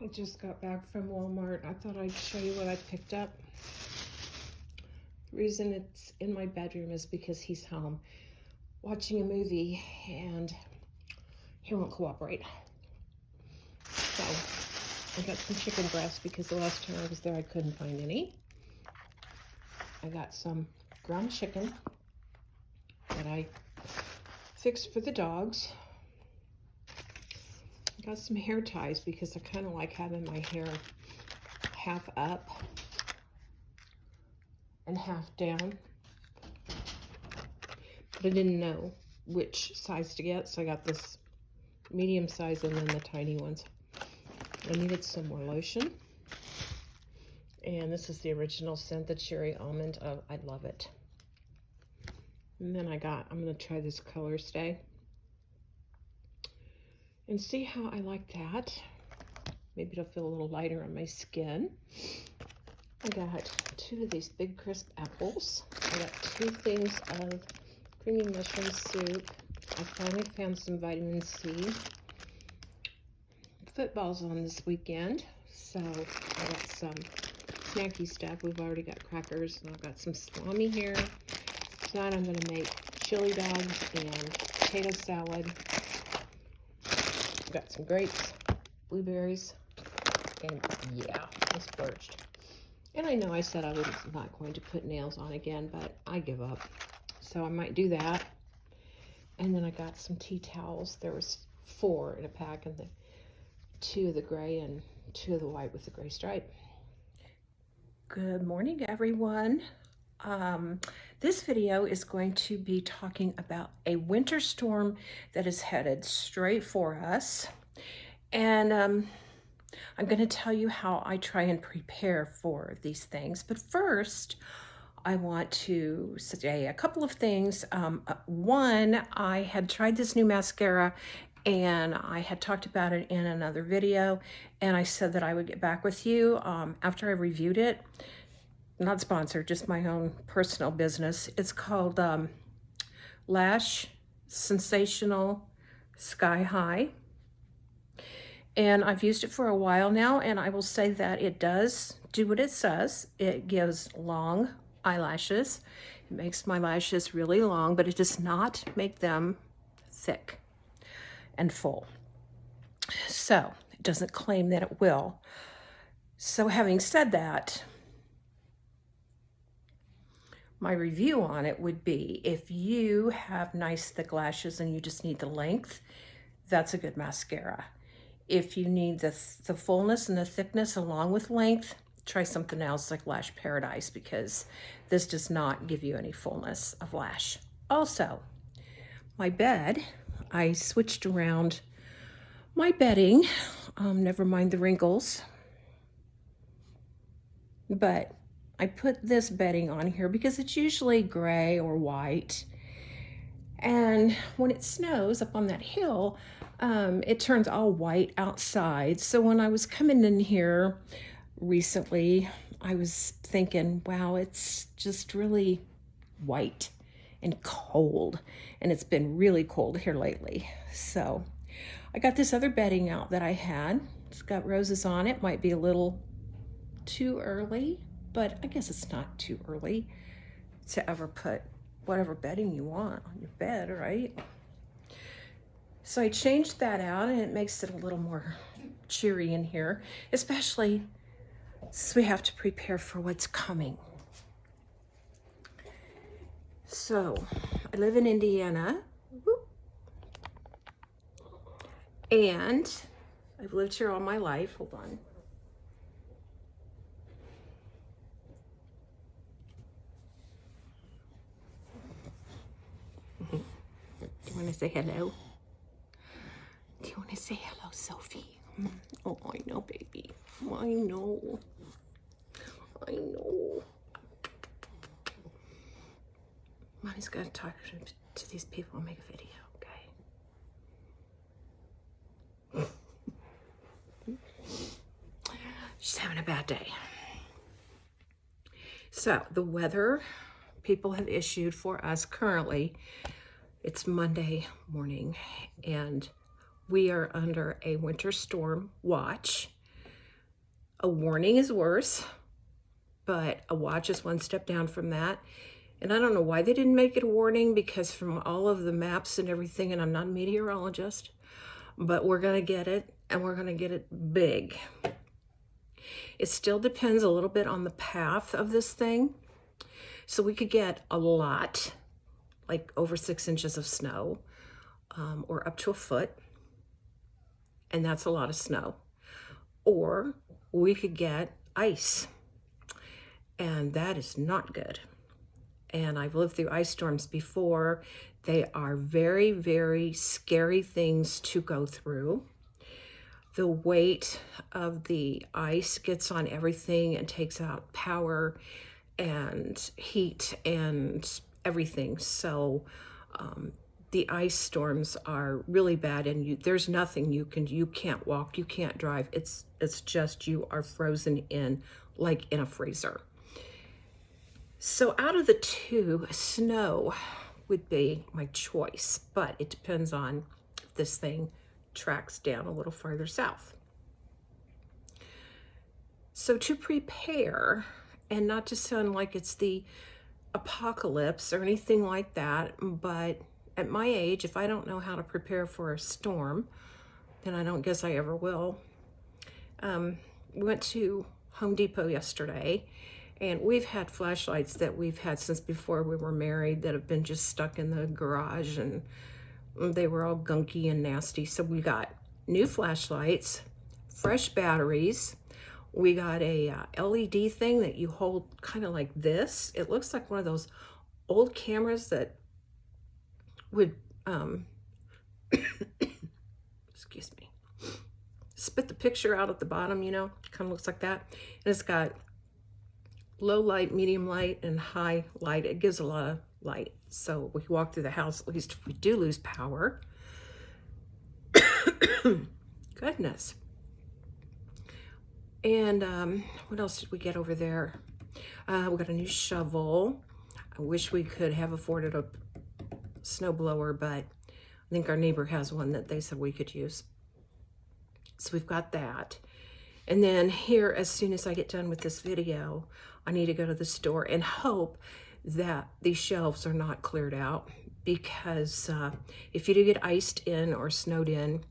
I just got back from Walmart. I thought I'd show you what I picked up. The reason it's in my bedroom is because he's home watching a movie and he won't cooperate. So I got some chicken breast because the last time I was there I couldn't find any. I got some ground chicken that I fixed for the dogs. I got some hair ties because I kind of like having my hair half up and half down. But I didn't know which size to get, so I got this medium size and then the tiny ones. I needed some more lotion. And this is the original scent, the cherry almond. Oh, I love it. And then I'm gonna try this color stay and see how I like that. Maybe it'll feel a little lighter on my skin. I got 2 of these big crisp apples. I got 2 things of creamy mushroom soup. I finally found some vitamin C. Football's on this weekend, so I got some snacky stuff. We've already got crackers, and I've got some salami here. Tonight I'm gonna make chili dogs and potato salad. Got some grapes, blueberries, and yeah, I splurged. And I know I said I was not going to put nails on again, but I give up. So I might do that. And then I got some tea towels. There was 4 in a pack, and 2 of the gray and 2 of the white with the gray stripe. Good morning, everyone. This video is going to be talking about a winter storm that is headed straight for us. And I'm going to tell you how I try and prepare for these things. But first, I want to say a couple of things. One, I had tried this new mascara and I had talked about it in another video, and I said that I would get back with you after I reviewed it. Not sponsored, just my own personal business. It's called Lash Sensational Sky High. And I've used it for a while now, and I will say that it does do what it says. It gives long eyelashes. It makes my lashes really long, but it does not make them thick and full. So it doesn't claim that it will. So having said that, my review on it would be, if you have nice thick lashes and you just need the length, that's a good mascara. If you need the fullness and the thickness along with length, try something else like Lash Paradise, because this does not give you any fullness of lash. Also, my bed, I switched around my bedding, never mind the wrinkles, but I put this bedding on here because it's usually gray or white. And when it snows up on that hill, it turns all white outside. So when I was coming in here recently, I was thinking, wow, it's just really white and cold. And it's been really cold here lately. So I got this other bedding out that I had. It's got roses on it. Might be a little too early, but I guess it's not too early to ever put whatever bedding you want on your bed, right? So I changed that out, and it makes it a little more cheery in here, especially since we have to prepare for what's coming. So I live in Indiana, and I've lived here all my life. Hold on. Do you want to say hello? Do you want to say hello, Sophie? Oh, I know, baby. I know. I know. Mommy's got to talk to these people and make a video, okay? She's having a bad day. So the weather people have issued for us currently, it's Monday morning, and we are under a winter storm watch. A warning is worse, but a watch is one step down from that. And I don't know why they didn't make it a warning, because from all of the maps and everything, and I'm not a meteorologist, but we're going to get it, and we're going to get it big. It still depends a little bit on the path of this thing. So we could get a lot, like over 6 inches of snow, or up to a foot. And that's a lot of snow. Or we could get ice. And that is not good. And I've lived through ice storms before. They are very, very scary things to go through. The weight of the ice gets on everything and takes out power and heat and everything. So the ice storms are really bad, and there's nothing you can't walk, you can't drive. It's just, you are frozen in, like in a freezer. So out of the two, snow would be my choice, but it depends on if this thing tracks down a little farther south. So to prepare, and not to sound like it's the apocalypse or anything like that, but at my age, if I don't know how to prepare for a storm, then I don't guess I ever will. We went to Home Depot yesterday, and we've had flashlights that we've had since before we were married that have been just stuck in the garage, and they were all gunky and nasty. So we got new flashlights, fresh batteries. We got a LED thing that you hold kind of like this. It looks like one of those old cameras that would, excuse me, spit the picture out at the bottom, you know, kind of looks like that. And it's got low light, medium light, and high light. It gives a lot of light. So we can walk through the house, at least if we do lose power. Goodness. And what else did we get over there? We got a new shovel. I wish we could have afforded a snow blower, but I think our neighbor has one that they said we could use. So we've got that. And then here, as soon as I get done with this video, I need to go to the store and hope that these shelves are not cleared out, because if you do get iced in or snowed in,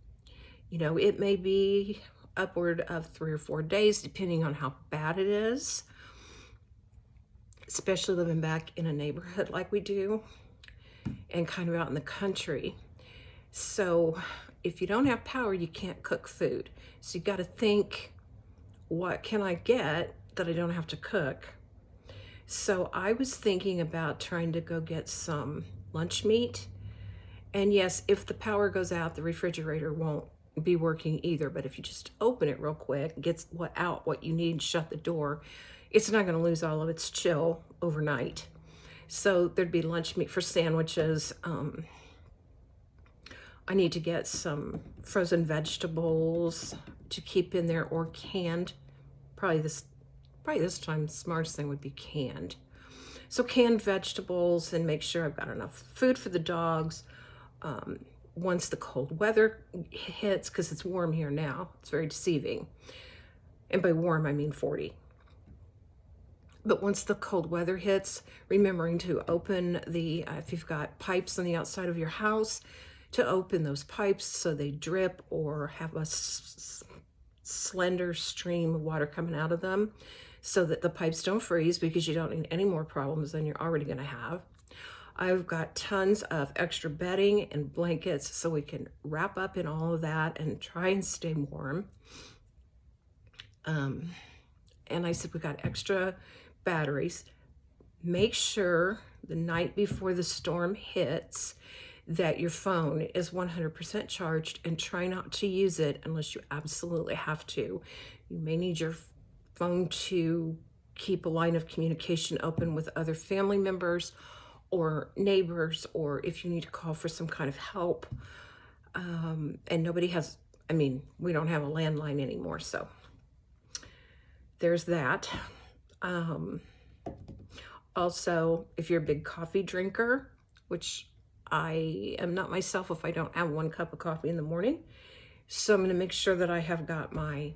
you know, it may be upward of 3 or 4 days, depending on how bad it is, especially living back in a neighborhood like we do and kind of out in the country. So if you don't have power, you can't cook food. So you got to think, what can I get that I don't have to cook? So I was thinking about trying to go get some lunch meat. And yes, if the power goes out, the refrigerator won't be working either. But if you just open it real quick, get out what you need, shut the door, it's not going to lose all of its chill overnight. So there'd be lunch meat for sandwiches. I need to get some frozen vegetables to keep in there, or canned. Probably this time, the smartest thing would be canned. So canned vegetables, and make sure I've got enough food for the dogs. Once the cold weather hits, because it's warm here now, it's very deceiving. And by warm, I mean 40. But once the cold weather hits, remembering to open the, if you've got pipes on the outside of your house, to open those pipes so they drip or have a slender stream of water coming out of them, so that the pipes don't freeze, because you don't need any more problems than you're already going to have. I've got tons of extra bedding and blankets so we can wrap up in all of that and try and stay warm. And I said we got extra batteries. Make sure the night before the storm hits that your phone is 100% charged, and try not to use it unless you absolutely have to. You may need your phone to keep a line of communication open with other family members or neighbors, or if you need to call for some kind of help. And nobody has, I mean, we don't have a landline anymore, so there's that. Also, if you're a big coffee drinker, which I am not myself if I don't have 1 cup of coffee in the morning. So I'm going to make sure that I have got my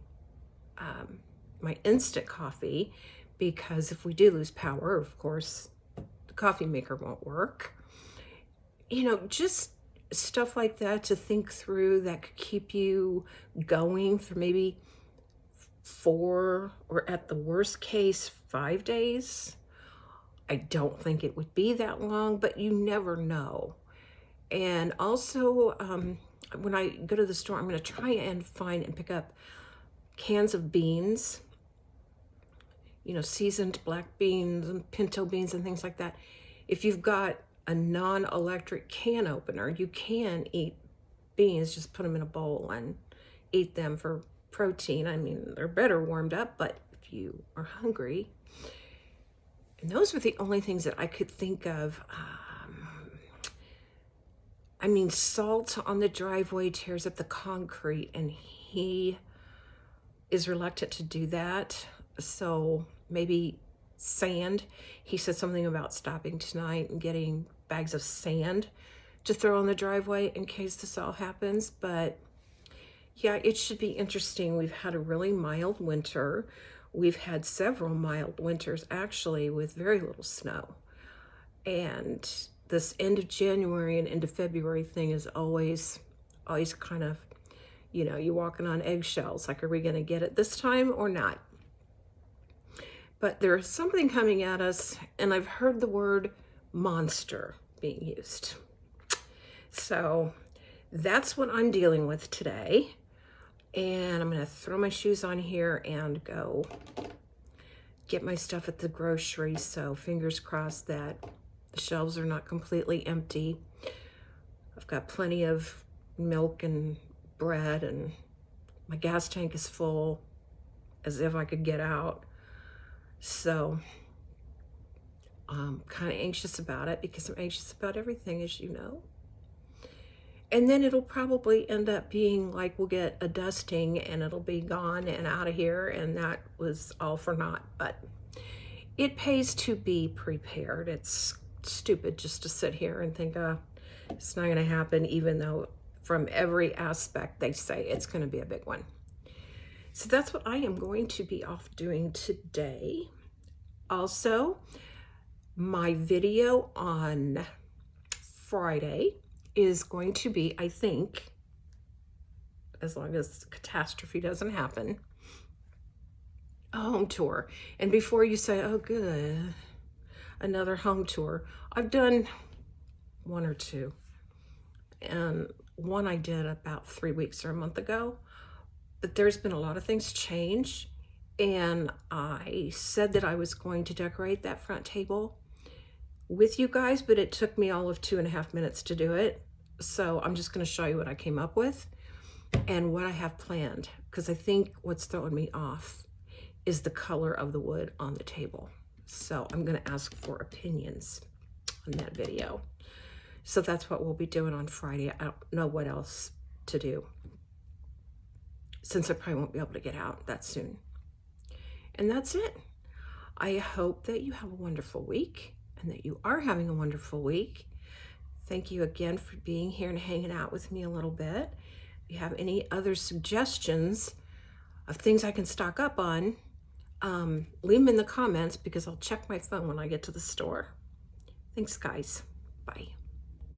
my instant coffee, because if we do lose power, of course, the coffee maker won't work. You know, just stuff like that to think through that could keep you going for maybe 4 or at the worst case 5 days. I don't think it would be that long, but you never know. And also, when I go to the store, I'm going to try and find and pick up cans of beans, you know, seasoned black beans and pinto beans and things like that. If you've got a non-electric can opener, you can eat beans, just put them in a bowl and eat them for protein. I mean, they're better warmed up, but if you are hungry. And those were the only things that I could think of. I mean, salt on the driveway tears up the concrete, and he is reluctant to do that. So maybe sand. He said something about stopping tonight and getting bags of sand to throw on the driveway in case this all happens. But yeah, it should be interesting. We've had a really mild winter. We've had several mild winters, actually, with very little snow. And this end of January and end of February thing is always kind of, you know, you're walking on eggshells. Like, are we going to get it this time or not? But there's something coming at us, and I've heard the word monster being used. So that's what I'm dealing with today. And I'm going to throw my shoes on here and go get my stuff at the grocery. So fingers crossed that the shelves are not completely empty. I've got plenty of milk and bread, and my gas tank is full, as if I could get out. So I'm kind of anxious about it, because I'm anxious about everything, as you know. And then it'll probably end up being like we'll get a dusting and it'll be gone and out of here, and that was all for naught. But it pays to be prepared. It's stupid just to sit here and think, it's not going to happen, even though from every aspect they say it's going to be a big one. So that's what I am going to be off doing today. Also, my video on Friday is going to be, I think, as long as catastrophe doesn't happen, a home tour. And before you say, oh good, another home tour, I've done 1 or 2. And one I did about 3 weeks or a month ago. But there's been a lot of things change. And I said that I was going to decorate that front table with you guys, but it took me all of 2.5 minutes to do it. So I'm just going to show you what I came up with and what I have planned, because I think what's throwing me off is the color of the wood on the table. So I'm going to ask for opinions on that video. So that's what we'll be doing on Friday. I don't know what else to do, since I probably won't be able to get out that soon. And that's it. I hope that you have a wonderful week, and that you are having a wonderful week. Thank you again for being here and hanging out with me a little bit. If you have any other suggestions of things I can stock up on, leave them in the comments, because I'll check my phone when I get to the store. Thanks, guys. Bye.